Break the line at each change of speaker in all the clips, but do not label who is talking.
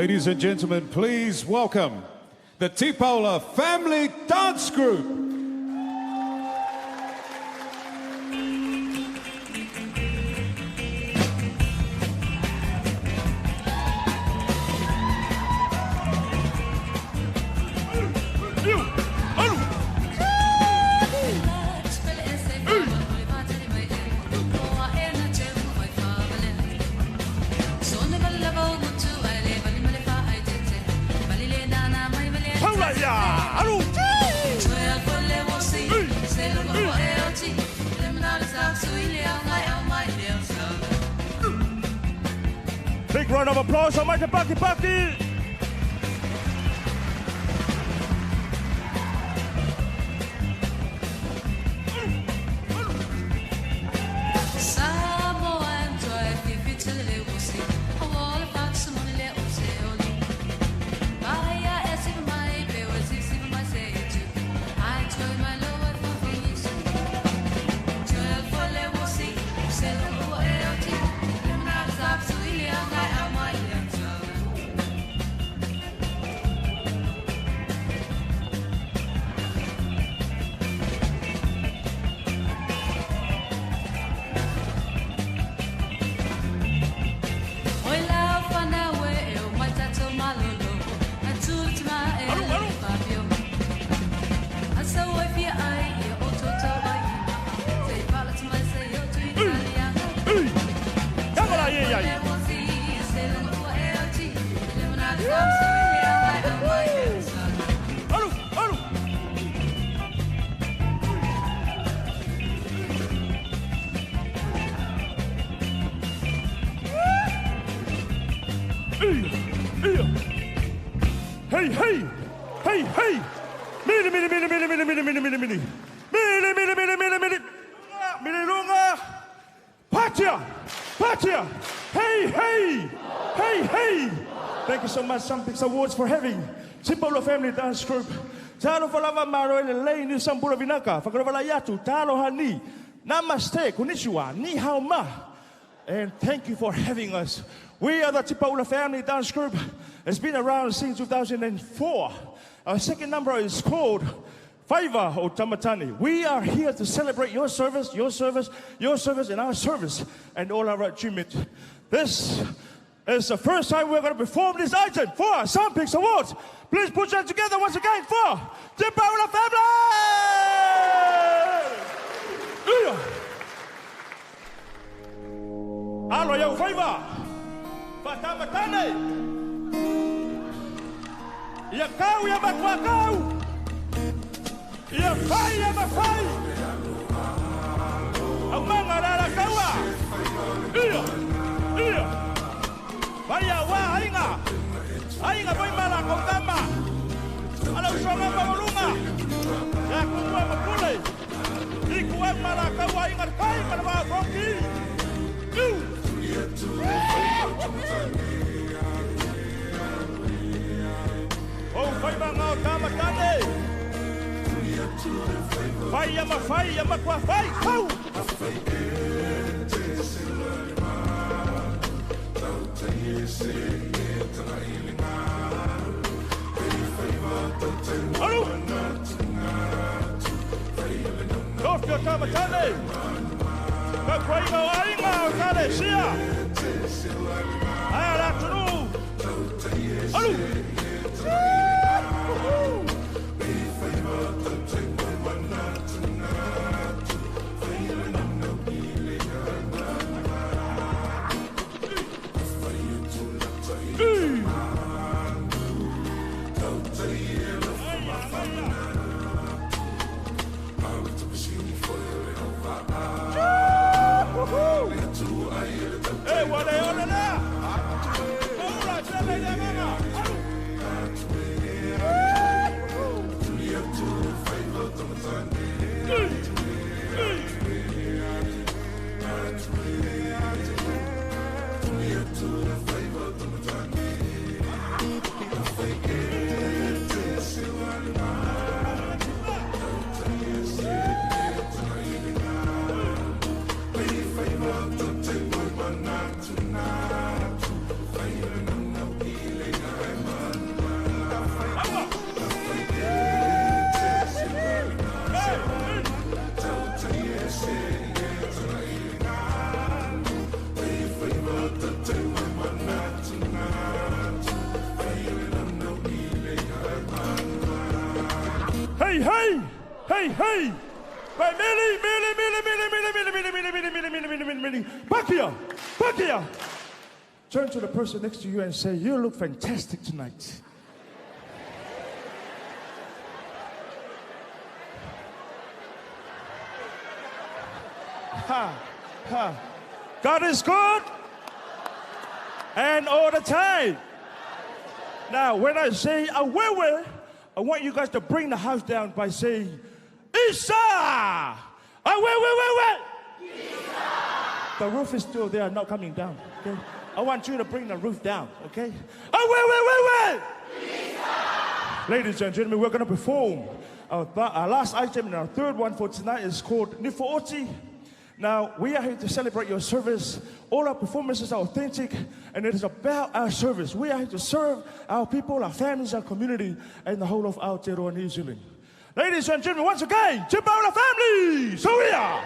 Ladies and gentlemen, please welcome the Tipaula Family Dance Group.
Big round of applause for Mike Paki.
Samoan drive if you tele a wall of box on the little sail. Maya as if my baby was if my say I told my lower for things. 12 for level see, sail over LT. I'm not up to William, I am my
Hey! Mini lunga! Patia! Hey! Thank you so much, SunPix Awards, for having Tipaula Family Dance Group. Talo falava maro ele lei ni sambura vinaka. Fakaravala yatu, talo hani. Namaste, konnichiwa, ni hao ma. And thank you for having us. We are the Tipaula Family Dance Group. It's been around since 2004. Our second number is called Faafetai or Tamatani. We are here to celebrate your service, and our service, and all our achievements. This is the first time we're going to perform this item for SunPix Awards. Please put your hands together once again for Tipaula Family! Alo yo Faafetai! Tamatani! Ya kau ya bakwa kau. Ya mafai. Ang mga lalakawa. Iya. Vaya wa ainga boy mala kong tama. Alam songa pamulunga. Ya kuwa mapulay. Ikuwa malakawa ingat kai para mga kongki. Oh, Faafetai ngau Tamatani. Fai ya makwa fai kau. Alu. North your Tamatani. Makwa inga kale sia. Ayala tunu. Alu. Hey, what are you on now? Hey, hey, hey, hey. Right, Millie. Back here. Turn to the person next to you and say, you look fantastic tonight. God is good. And all the time. Now, when I say awewe, I want you guys to bring the house down by saying, Isa! Awewe! Isa! The roof is still there, not coming down. Okay? I want you to bring the roof down, okay? Awewe! Isa! Ladies and gentlemen, we're going to perform our last item, and our third one for tonight is called Nifo'oti. Now, we are here to celebrate your service. All our performances are authentic, and it is about our service. We are here to serve our people, our families, our community, and the whole of Aotearoa, New Zealand. Ladies and gentlemen, once again, Tipaula family, so we are.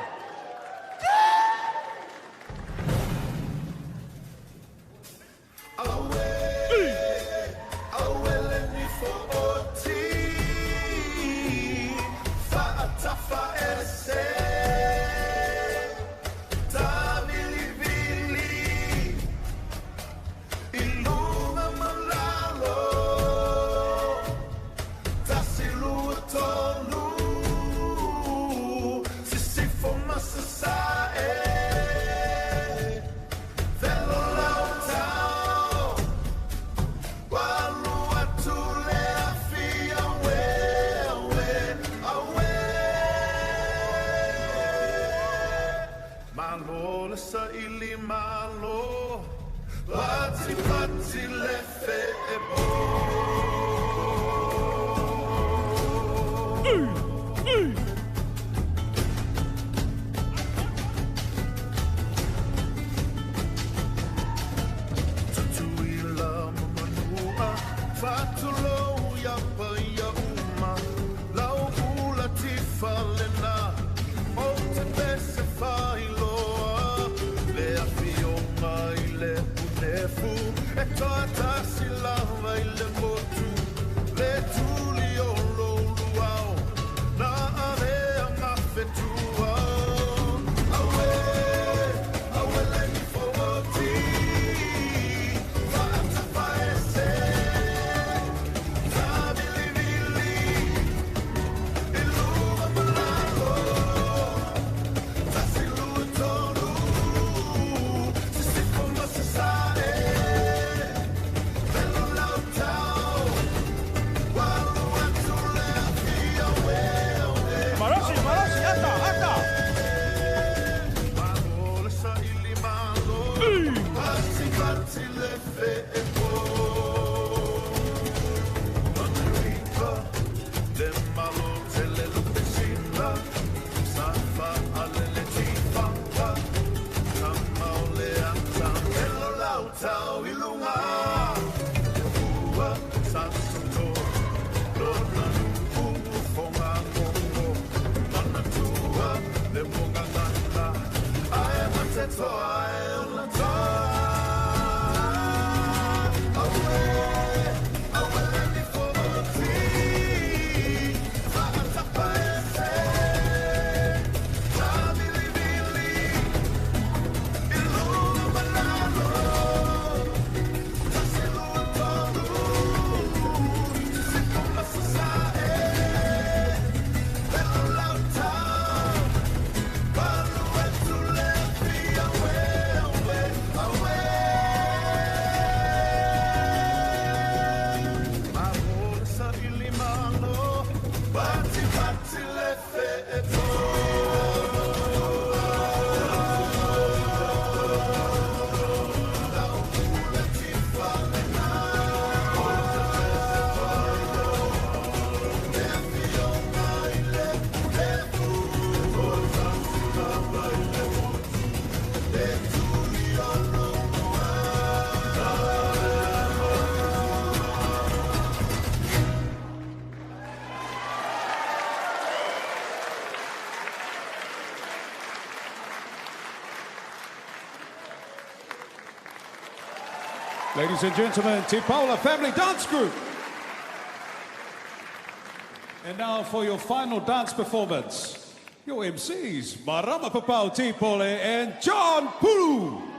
Ladies and gentlemen, Tipaula Family Dance Group. And now for your final dance performance, your MCs, Marama Papau Tipaula and John Pulu.